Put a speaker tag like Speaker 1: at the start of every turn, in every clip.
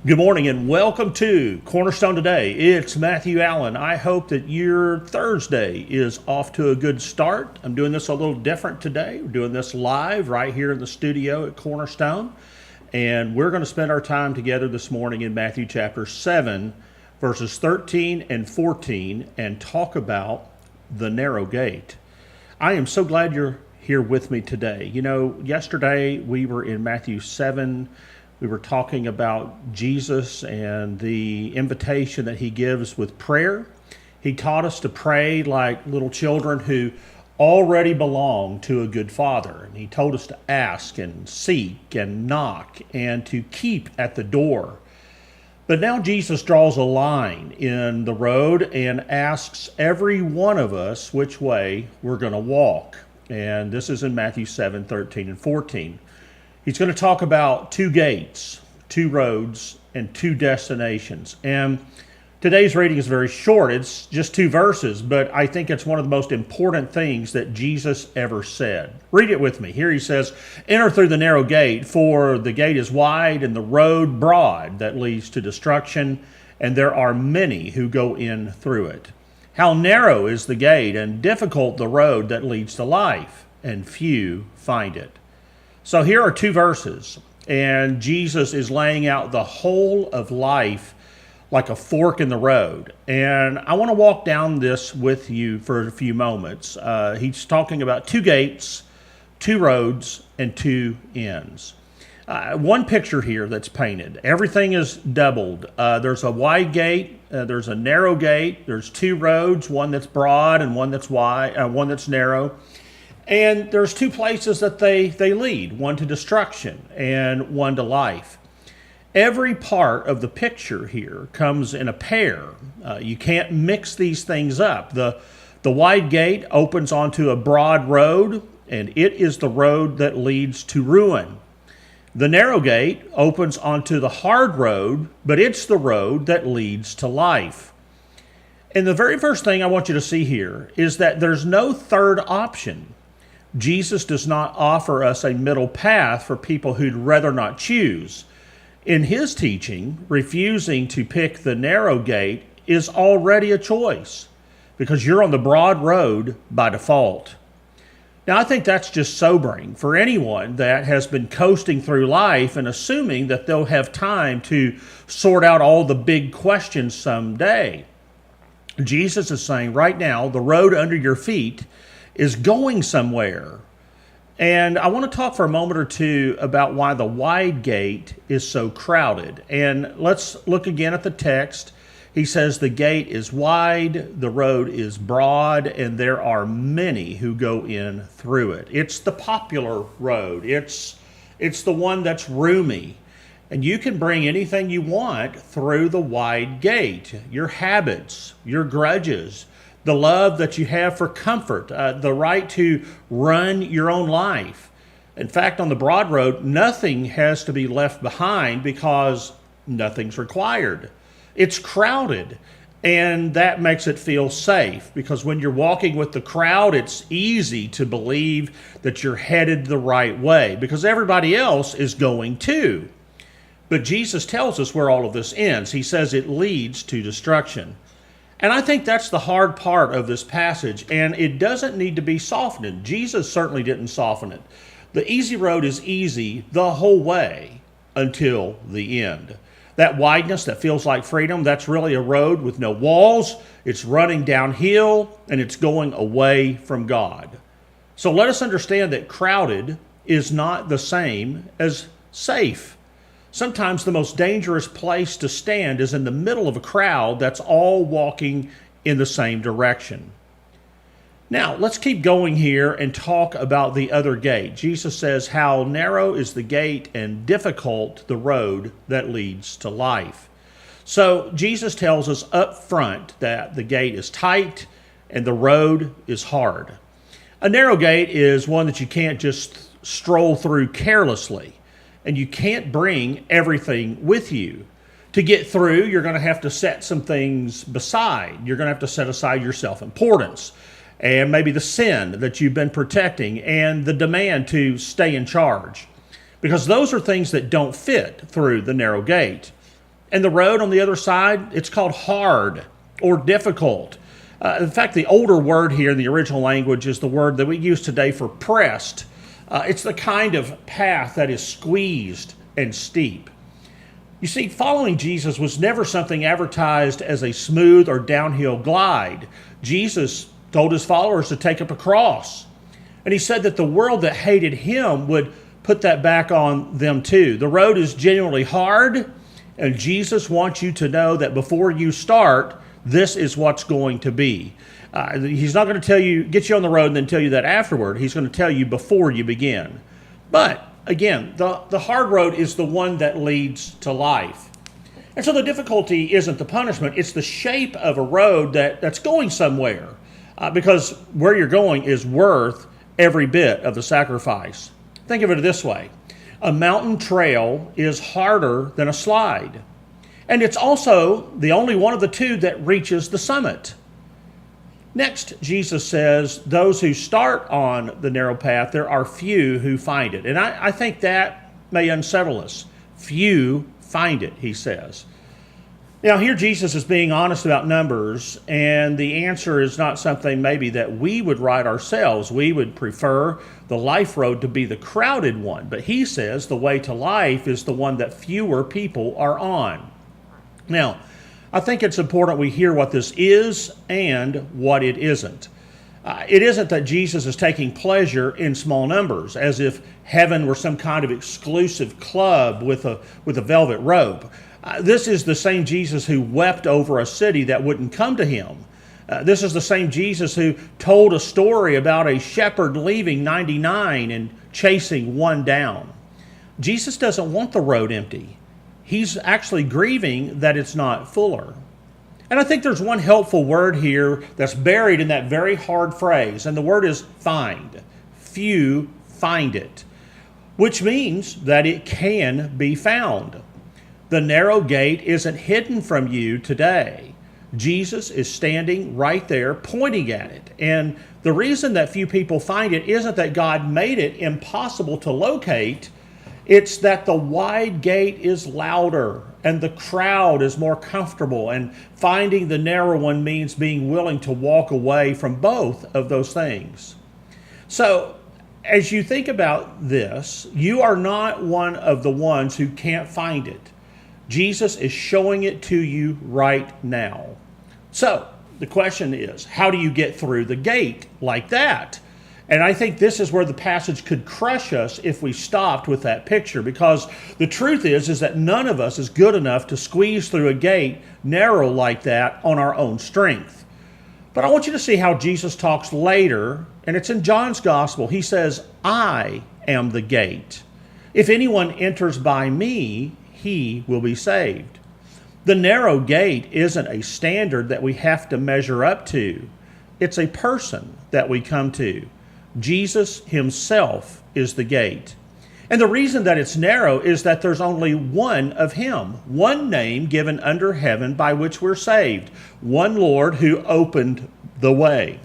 Speaker 1: Good morning and welcome to Cornerstone Today. It's Matthew Allen. I hope that your Thursday is off to a good start. I'm doing this a little different today. We're doing this live right here in the studio at Cornerstone. And we're going to spend our time together this morning in Matthew chapter 7, verses 13 and 14, and talk about the narrow gate. I am so glad you're here with me today. You know, yesterday we were in Matthew 7. We were talking about Jesus and the invitation that he gives with prayer. He taught us to pray like little children who already belong to a good father. And he told us to ask and seek and knock and to keep at the door. But now Jesus draws a line in the road and asks every one of us which way we're going to walk. And this is in Matthew 7, 13 and 14. He's going to talk about two gates, two roads, and two destinations. And today's reading is very short. It's just two verses, but I think it's one of the most important things that Jesus ever said. Read it with me. Here he says, "Enter through the narrow gate, for the gate is wide and the road broad that leads to destruction, and there are many who go in through it. How narrow is the gate and difficult the road that leads to life, and few find it." So here are two verses, and Jesus is laying out the whole of life like a fork in the road. And I want to walk down this with you for a few moments. He's talking about two gates, two roads, and two ends. One picture here that's painted. Everything is doubled. There's a wide gate, there's a narrow gate, there's two roads, one that's broad and one that's wide, one that's narrow. And there's two places that they lead, one to destruction and one to life. Every part of the picture here comes in a pair. You can't mix these things up. The wide gate opens onto a broad road, and it is the road that leads to ruin. The narrow gate opens onto the hard road, but it's the road that leads to life. And the very first thing I want you to see here is that there's no third option. Jesus does not offer us a middle path for people who'd rather not choose. In his teaching, refusing to pick the narrow gate is already a choice because you're on the broad road by default. Now, I think that's just sobering for anyone that has been coasting through life and assuming that they'll have time to sort out all the big questions someday. Jesus is saying right now, the road under your feet is going somewhere. And I want to talk for a moment or two about why the wide gate is so crowded. And let's look again at the text. He says the gate is wide, the road is broad, and there are many who go in through it. It's the popular road. It's the one that's roomy. And you can bring anything you want through the wide gate. Your habits, your grudges, the love that you have for comfort, the right to run your own life. In fact, on the broad road, nothing has to be left behind because nothing's required. It's crowded, and that makes it feel safe because when you're walking with the crowd, it's easy to believe that you're headed the right way because everybody else is going too. But Jesus tells us where all of this ends. He says it leads to destruction. And I think that's the hard part of this passage, and it doesn't need to be softened. Jesus certainly didn't soften it. The easy road is easy the whole way until the end. That wideness that feels like freedom, that's really a road with no walls. It's running downhill, and it's going away from God. So let us understand that crowded is not the same as safe. Sometimes the most dangerous place to stand is in the middle of a crowd that's all walking in the same direction. Now, let's keep going here and talk about the other gate. Jesus says, "How narrow is the gate and difficult the road that leads to life." So Jesus tells us up front that the gate is tight and the road is hard. A narrow gate is one that you can't just stroll through carelessly. And you can't bring everything with you. To get through, you're going to have to set some things aside. You're going to have to set aside your self-importance and maybe the sin that you've been protecting and the demand to stay in charge. Because those are things that don't fit through the narrow gate. And the road on the other side, it's called hard or difficult. In fact, the older word here in the original language is the word that we use today for pressed. It's the kind of path that is squeezed and steep. You see, following Jesus was never something advertised as a smooth or downhill glide. Jesus told his followers to take up a cross. And he said that the world that hated him would put that back on them too. The road is genuinely hard, and Jesus wants you to know that before you start, this is what's going to be. He's not going to tell you, get you on the road and then tell you that afterward. He's going to tell you before you begin. But again, the hard road is the one that leads to life. And so the difficulty isn't the punishment, it's the shape of a road that's going somewhere. Because where you're going is worth every bit of the sacrifice. Think of it this way. A mountain trail is harder than a slide. And it's also the only one of the two that reaches the summit. Next, Jesus says, those who start on the narrow path, there are few who find it. And I think that may unsettle us. Few find it, he says. Now, here Jesus is being honest about numbers, and the answer is not something maybe that we would write ourselves. We would prefer the life road to be the crowded one. But he says the way to life is the one that fewer people are on. Now, I think it's important we hear what this is and what it isn't. It isn't that Jesus is taking pleasure in small numbers, as if heaven were some kind of exclusive club with a velvet robe. This is the same Jesus who wept over a city that wouldn't come to him. This is the same Jesus who told a story about a shepherd leaving 99 and chasing one down. Jesus doesn't want the road empty. He's actually grieving that it's not fuller. And I think there's one helpful word here that's buried in that very hard phrase, and the word is find. Few find it, which means that it can be found. The narrow gate isn't hidden from you today. Jesus is standing right there pointing at it. And the reason that few people find it isn't that God made it impossible to locate. It's that the wide gate is louder and the crowd is more comfortable, and finding the narrow one means being willing to walk away from both of those things. So, as you think about this, you are not one of the ones who can't find it. Jesus is showing it to you right now. So, the question is, how do you get through the gate like that? And I think this is where the passage could crush us if we stopped with that picture, because the truth is that none of us is good enough to squeeze through a gate narrow like that on our own strength. But I want you to see how Jesus talks later, and it's in John's Gospel. He says, I am the gate. If anyone enters by me, he will be saved. The narrow gate isn't a standard that we have to measure up to. It's a person that we come to. Jesus himself is the gate. And the reason that it's narrow is that there's only one of him, one name given under heaven by which we're saved, one Lord who opened the way.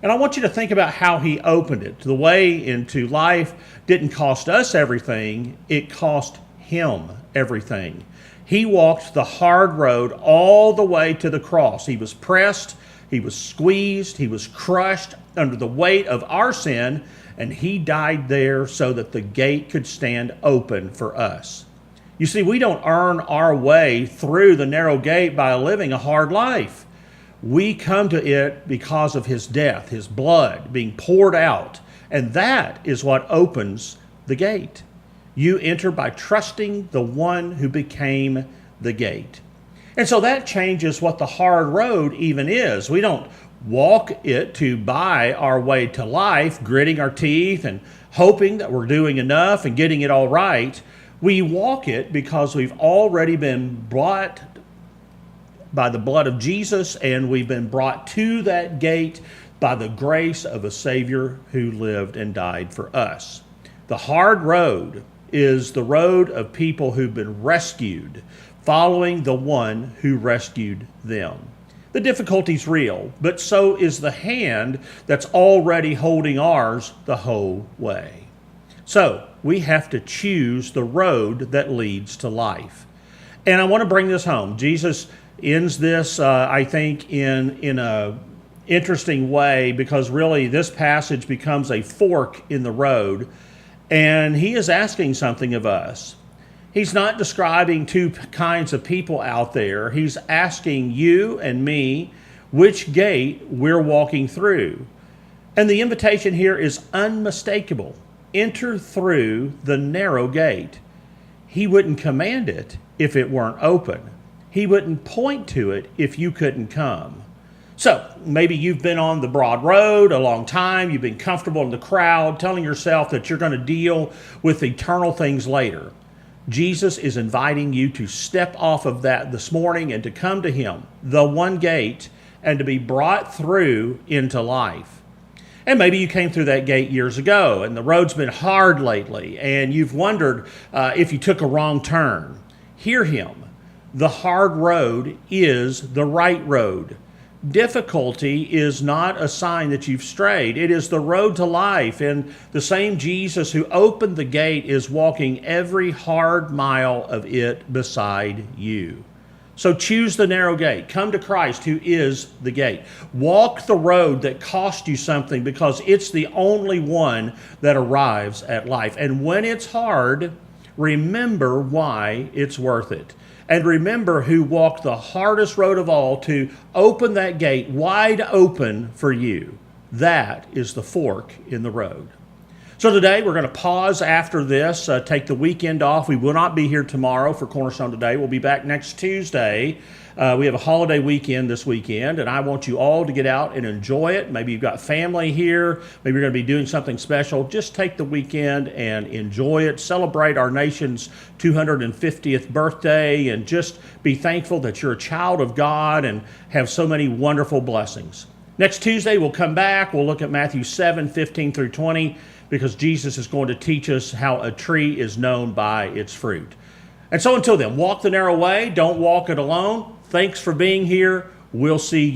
Speaker 1: And I want you to think about how he opened it. The way into life didn't cost us everything, it cost him everything. He walked the hard road all the way to the cross. He was pressed, he was squeezed, he was crushed under the weight of our sin, and he died there so that the gate could stand open for us. You see, we don't earn our way through the narrow gate by living a hard life. We come to it because of his death, his blood being poured out, and that is what opens the gate. You enter by trusting the one who became the gate. And so that changes what the hard road even is. We don't walk it to buy our way to life, gritting our teeth and hoping that we're doing enough and getting it all right. We walk it because we've already been bought by the blood of Jesus, and we've been brought to that gate by the grace of a Savior who lived and died for us. The hard road is the road of people who've been rescued, following the one who rescued them. The difficulty's real, but so is the hand that's already holding ours the whole way. So we have to choose the road that leads to life. And I want to bring this home. Jesus ends this, I think, in a interesting way, because really this passage becomes a fork in the road, and he is asking something of us. He's not describing two kinds of people out there. He's asking you and me which gate we're walking through. And the invitation here is unmistakable. Enter through the narrow gate. He wouldn't command it if it weren't open. He wouldn't point to it if you couldn't come. So maybe you've been on the broad road a long time. You've been comfortable in the crowd, telling yourself that you're going to deal with eternal things later. Jesus is inviting you to step off of that this morning and to come to him, the one gate, and to be brought through into life. And maybe you came through that gate years ago and the road's been hard lately and you've wondered if you took a wrong turn. Hear him. The hard road is the right road. Difficulty is not a sign that you've strayed. It is the road to life. And the same Jesus who opened the gate is walking every hard mile of it beside you. So choose the narrow gate. Come to Christ, who is the gate. Walk the road that cost you something, because it's the only one that arrives at life. And when it's hard, remember why it's worth it. And remember who walked the hardest road of all to open that gate wide open for you. That is the fork in the road. So today we're going to pause after this, take the weekend off. We will not be here tomorrow for Cornerstone Today. We'll be back next Tuesday. We have a holiday weekend this weekend, and I want you all to get out and enjoy it. Maybe you've got family here. Maybe you're going to be doing something special. Just take the weekend and enjoy it. Celebrate our nation's 250th birthday, and just be thankful that you're a child of God and have so many wonderful blessings. Next Tuesday, we'll come back. We'll look at Matthew 7:15 through 20. Because Jesus is going to teach us how a tree is known by its fruit. And so until then, walk the narrow way. Don't walk it alone. Thanks for being here. We'll see you.